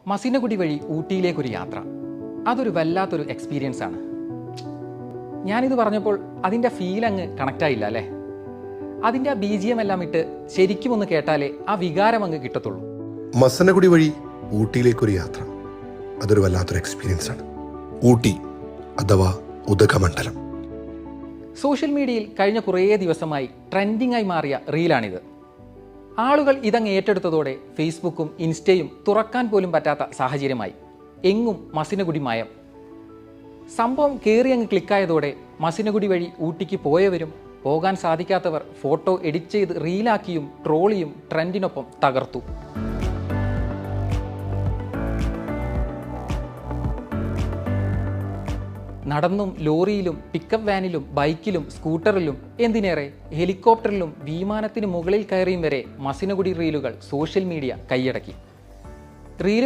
മസിനഗുഡി വഴി ഊട്ടിയിലേക്കൊരു യാത്ര. അതൊരു വല്ലാത്തൊരു എക്സ്പീരിയൻസ് ആണ്. ഞാനിത് പറഞ്ഞപ്പോൾ അതിൻ്റെ ഫീൽ അങ്ങ് കണക്റ്റായില്ല അല്ലേ? അതിൻ്റെ ആ BGM എല്ലാം ഇട്ട് ശരിക്കും ഒന്ന് കേട്ടാലേ ആ വികാരം അങ്ങ് കിട്ടത്തുള്ളൂ. മസനഗുഡി വഴി ഊട്ടിയിലേക്കൊരു യാത്ര, അതൊരു വല്ലാത്തൊരു എക്സ്പീരിയൻസ് ആണ്. ഊട്ടി അഥവാ ഉദകമണ്ഡലം. സോഷ്യൽ മീഡിയയിൽ കഴിഞ്ഞ കുറേ ദിവസമായി ട്രെൻഡിംഗ് ആയി മാറിയ റീലാണിത്. ആളുകൾ ഇതങ്ങ് ഏറ്റെടുത്തതോടെ ഫേസ്ബുക്കും ഇൻസ്റ്റയും തുറക്കാൻ പോലും പറ്റാത്ത സാഹചര്യമായി. എങ്ങും മസിനഗുഡി മയം. സംഭവം കയറി അങ്ങ് ക്ലിക്കായതോടെ മസിനഗുഡി വഴി ഊട്ടിക്ക് പോയവരും പോകാൻ സാധിക്കാത്തവർ ഫോട്ടോ എഡിറ്റ് ചെയ്ത് റീലാക്കിയും ട്രോളിയും ട്രെൻഡിനൊപ്പം തകർത്തു. നടന്നും ലോറിയിലും പിക്കപ്പ് വാനിലും ബൈക്കിലും സ്കൂട്ടറിലും എന്തിനേറെ ഹെലികോപ്റ്ററിലും വിമാനത്തിന് മുകളിൽ കയറിയും വരെ മസിനഗുഡി റീലുകൾ സോഷ്യൽ മീഡിയ കൈയടക്കി. റീലുകൾ